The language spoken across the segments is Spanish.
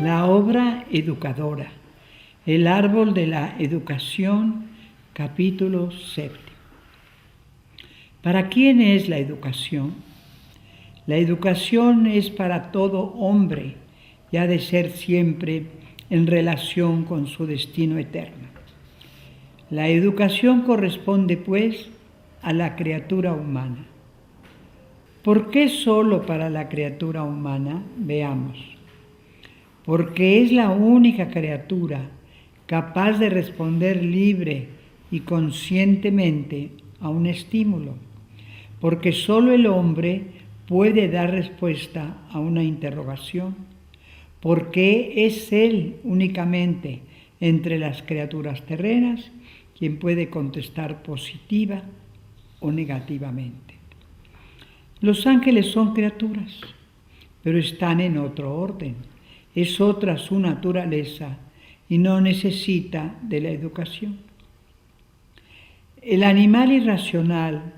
La obra educadora, el árbol de la educación, capítulo 7. ¿Para quién es la educación? La educación es para todo hombre y ha de ser siempre en relación con su destino eterno. La educación corresponde, pues, a la criatura humana. ¿Por qué solo para la criatura humana? Veamos. Porque es la única criatura capaz de responder libre y conscientemente a un estímulo, porque solo el hombre puede dar respuesta a una interrogación, porque es él únicamente entre las criaturas terrenas quien puede contestar positiva o negativamente. Los ángeles son criaturas, pero están en otro orden. Es otra su naturaleza y no necesita de la educación. El animal irracional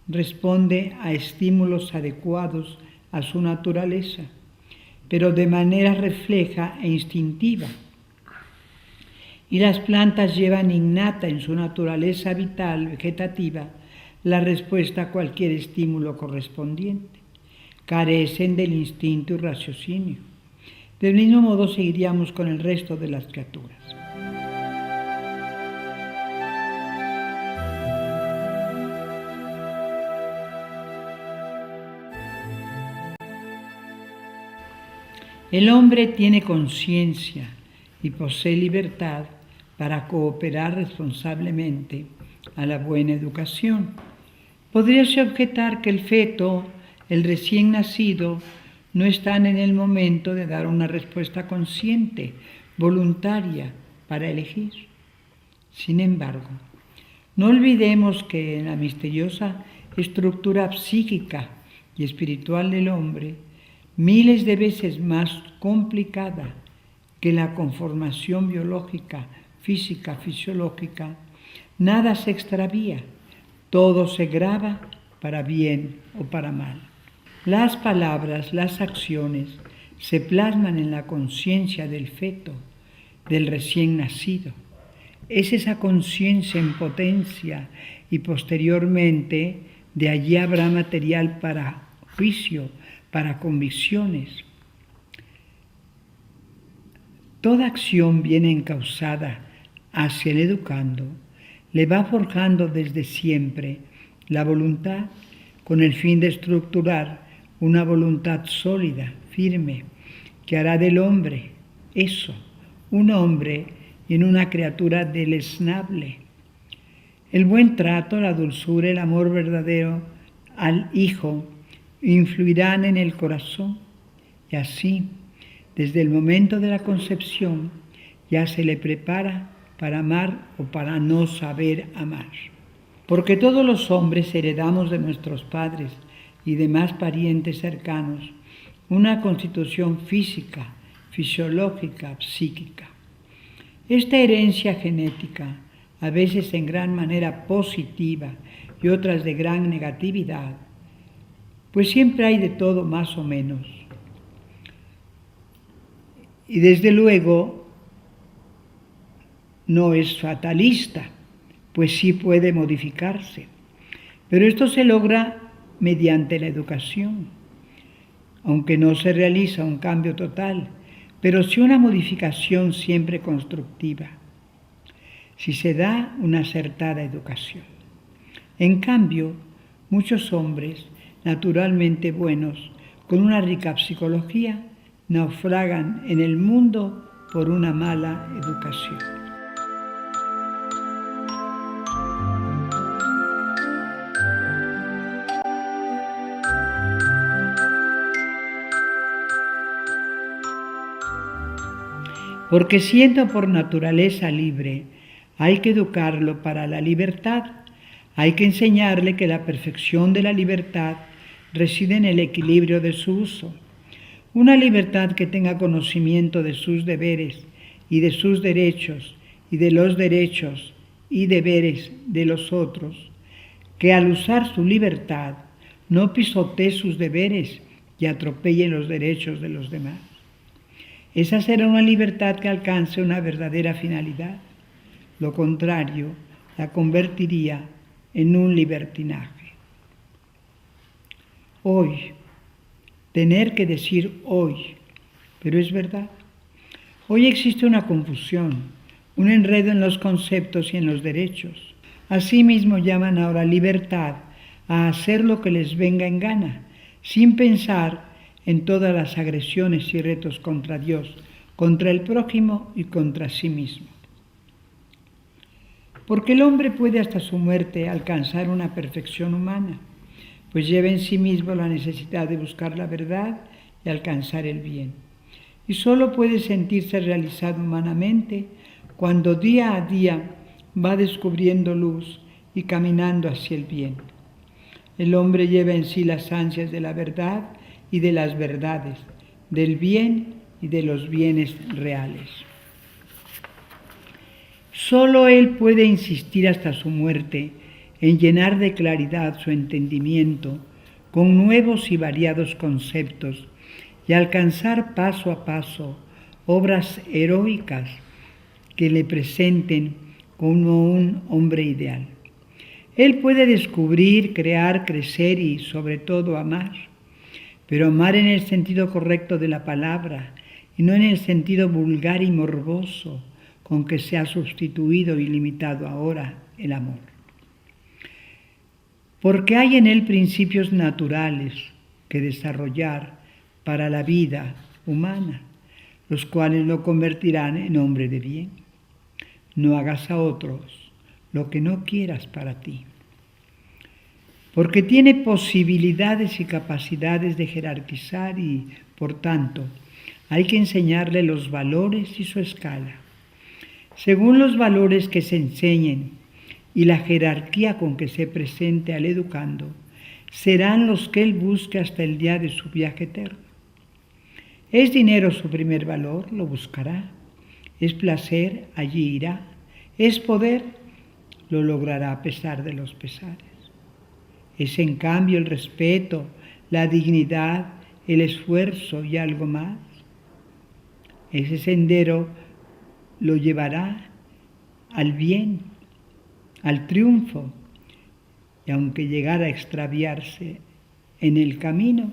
responde a estímulos adecuados a su naturaleza, pero de manera refleja e instintiva. Y las plantas llevan innata en su naturaleza vital, vegetativa, la respuesta a cualquier estímulo correspondiente. Carecen del instinto y raciocinio. Del mismo modo seguiríamos con el resto de las criaturas. El hombre tiene conciencia y posee libertad para cooperar responsablemente a la buena educación. Podríase objetar que el feto, el recién nacido, no están en el momento de dar una respuesta consciente, voluntaria, para elegir. Sin embargo, no olvidemos que en la misteriosa estructura psíquica y espiritual del hombre, miles de veces más complicada que la conformación biológica, física, fisiológica, nada se extravía, todo se graba para bien o para mal. Las palabras, las acciones se plasman en la conciencia del feto, del recién nacido. Es esa conciencia en potencia y posteriormente de allí habrá material para juicio, para convicciones. Toda acción bien encauzada hacia el educando le va forjando desde siempre la voluntad con el fin de estructurar una voluntad sólida, firme, que hará del hombre eso, un hombre en una criatura deleznable. El buen trato, la dulzura, el amor verdadero al hijo influirán en el corazón y así, desde el momento de la concepción, ya se le prepara para amar o para no saber amar. Porque todos los hombres heredamos de nuestros padres y demás parientes cercanos una constitución física, fisiológica, psíquica. Esta herencia genética, a veces en gran manera positiva y otras de gran negatividad, pues siempre hay de todo más o menos. Y desde luego no es fatalista, pues sí puede modificarse. Pero esto se logra mediante la educación, aunque no se realiza un cambio total, pero sí una modificación siempre constructiva, si se da una acertada educación. En cambio, muchos hombres naturalmente buenos, con una rica psicología, naufragan en el mundo por una mala educación. Porque siendo por naturaleza libre, hay que educarlo para la libertad. Hay que enseñarle que la perfección de la libertad reside en el equilibrio de su uso. Una libertad que tenga conocimiento de sus deberes y de sus derechos y de los derechos y deberes de los otros, que al usar su libertad no pisotee sus deberes y atropelle los derechos de los demás. Esa será una libertad que alcance una verdadera finalidad. Lo contrario la convertiría en un libertinaje. Hoy, tener que decir hoy, pero es verdad. Hoy existe una confusión, un enredo en los conceptos y en los derechos. Asimismo llaman ahora libertad a hacer lo que les venga en gana, sin pensar en todas las agresiones y retos contra Dios, contra el prójimo y contra sí mismo. Porque el hombre puede hasta su muerte alcanzar una perfección humana, pues lleva en sí mismo la necesidad de buscar la verdad y alcanzar el bien. Y solo puede sentirse realizado humanamente cuando día a día va descubriendo luz y caminando hacia el bien. El hombre lleva en sí las ansias de la verdad y de las verdades, del bien y de los bienes reales. Solo él puede insistir hasta su muerte en llenar de claridad su entendimiento con nuevos y variados conceptos y alcanzar paso a paso obras heroicas que le presenten como un hombre ideal. Él puede descubrir, crear, crecer y sobre todo amar, pero amar en el sentido correcto de la palabra y no en el sentido vulgar y morboso con que se ha sustituido y limitado ahora el amor. Porque hay en él principios naturales que desarrollar para la vida humana, los cuales lo convertirán en hombre de bien. No hagas a otros lo que no quieras para ti. Porque tiene posibilidades y capacidades de jerarquizar y, por tanto, hay que enseñarle los valores y su escala. Según los valores que se enseñen y la jerarquía con que se presente al educando, serán los que él busque hasta el día de su viaje eterno. ¿Es dinero su primer valor? Lo buscará. ¿Es placer? Allí irá. ¿Es poder? Lo logrará a pesar de los pesares. ¿Es en cambio el respeto, la dignidad, el esfuerzo y algo más? Ese sendero lo llevará al bien, al triunfo, y aunque llegara a extraviarse en el camino,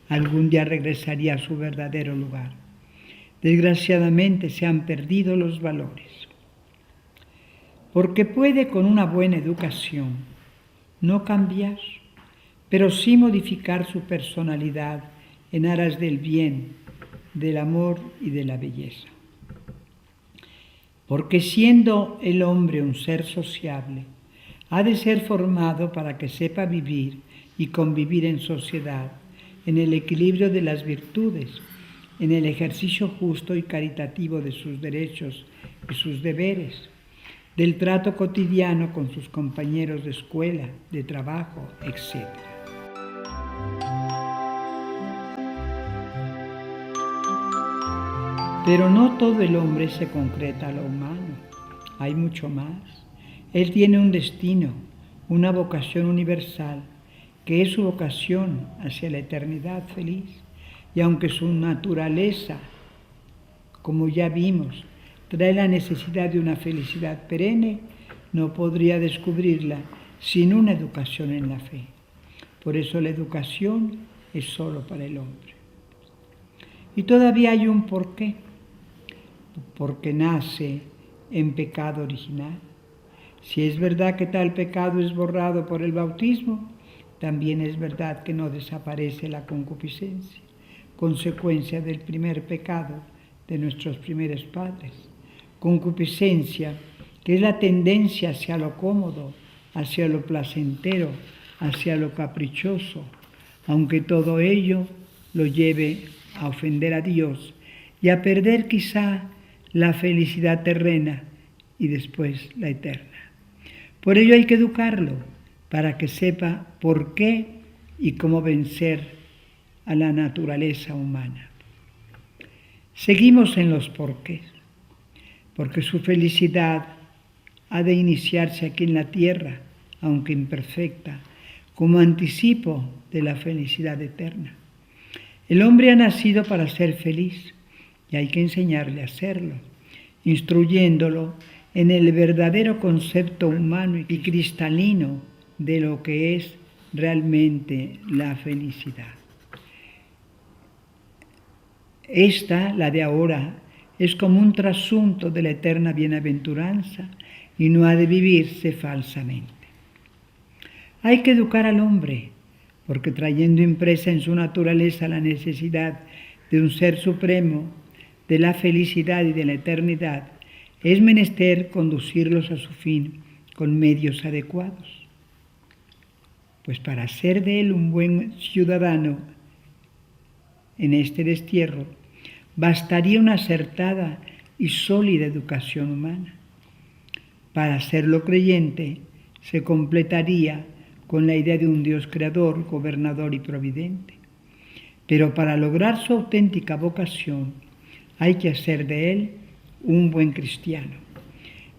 algún día regresaría a su verdadero lugar. Desgraciadamente se han perdido los valores, porque puede con una buena educación no cambiar, pero sí modificar su personalidad en aras del bien, del amor y de la belleza. Porque siendo el hombre un ser sociable, ha de ser formado para que sepa vivir y convivir en sociedad, en el equilibrio de las virtudes, en el ejercicio justo y caritativo de sus derechos y sus deberes, del trato cotidiano con sus compañeros de escuela, de trabajo, etc. Pero no todo el hombre se concreta a lo humano, hay mucho más. Él tiene un destino, una vocación universal, que es su vocación hacia la eternidad feliz. Y aunque su naturaleza, como ya vimos, trae la necesidad de una felicidad perenne, no podría descubrirla sin una educación en la fe. Por eso la educación es solo para el hombre. Y todavía hay un porqué. Porque nace en pecado original. Si es verdad que tal pecado es borrado por el bautismo, también es verdad que no desaparece la concupiscencia, consecuencia del primer pecado de nuestros primeros padres. Concupiscencia, que es la tendencia hacia lo cómodo, hacia lo placentero, hacia lo caprichoso, aunque todo ello lo lleve a ofender a Dios y a perder quizá la felicidad terrena y después la eterna. Por ello hay que educarlo para que sepa por qué y cómo vencer a la naturaleza humana. Seguimos en los porqués, porque su felicidad ha de iniciarse aquí en la tierra, aunque imperfecta, como anticipo de la felicidad eterna. El hombre ha nacido para ser feliz, y hay que enseñarle a hacerlo, instruyéndolo en el verdadero concepto humano y cristalino de lo que es realmente la felicidad. Esta, la de ahora, es como un trasunto de la eterna bienaventuranza y no ha de vivirse falsamente. Hay que educar al hombre, porque trayendo impresa en su naturaleza la necesidad de un ser supremo, de la felicidad y de la eternidad, es menester conducirlos a su fin con medios adecuados. Pues para hacer de él un buen ciudadano en este destierro, bastaría una acertada y sólida educación humana. Para hacerlo creyente, se completaría con la idea de un Dios creador, gobernador y providente. Pero para lograr su auténtica vocación, hay que hacer de él un buen cristiano.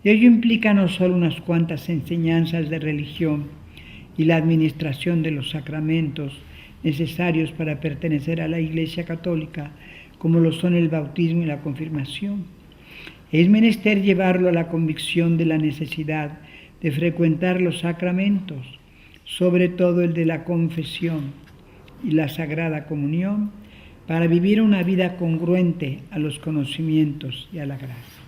Y ello implica no solo unas cuantas enseñanzas de religión y la administración de los sacramentos necesarios para pertenecer a la Iglesia Católica, como lo son el bautismo y la confirmación. Es menester llevarlo a la convicción de la necesidad de frecuentar los sacramentos, sobre todo el de la confesión y la Sagrada Comunión, para vivir una vida congruente a los conocimientos y a la gracia.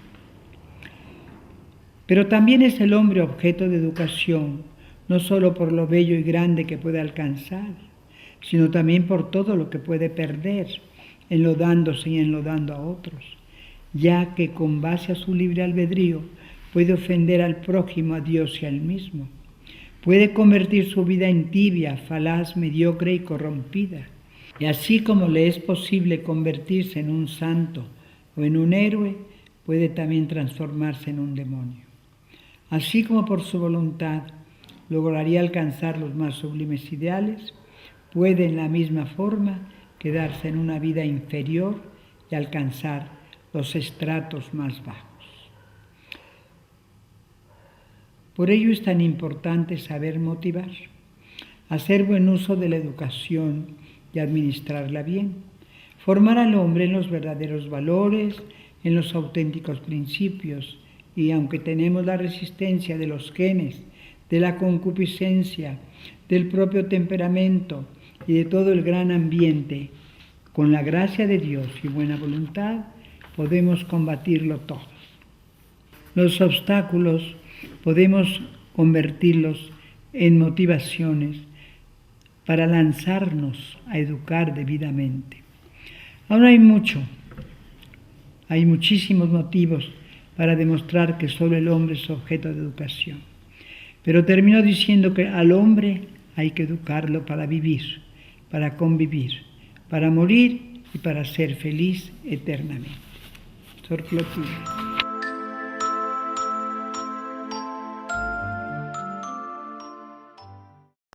Pero también es el hombre objeto de educación, no solo por lo bello y grande que puede alcanzar, sino también por todo lo que puede perder, enlodándose y enlodando a otros, ya que con base a su libre albedrío puede ofender al prójimo, a Dios y a él mismo. Puede convertir su vida en tibia, falaz, mediocre y corrompida. Y así como le es posible convertirse en un santo o en un héroe, puede también transformarse en un demonio. Así como por su voluntad lograría alcanzar los más sublimes ideales, puede en la misma forma quedarse en una vida inferior y alcanzar los estratos más bajos. Por ello es tan importante saber motivar, hacer buen uso de la educación y administrarla bien, formar al hombre en los verdaderos valores, en los auténticos principios, y aunque tenemos la resistencia de los genes, de la concupiscencia, del propio temperamento y de todo el gran ambiente, con la gracia de Dios y buena voluntad podemos combatirlo todo. Los obstáculos podemos convertirlos en motivaciones para lanzarnos a educar debidamente. Ahora hay muchísimos motivos para demostrar que solo el hombre es objeto de educación. Pero termino diciendo que al hombre hay que educarlo para vivir, para convivir, para morir y para ser feliz eternamente. Sor Clotilde.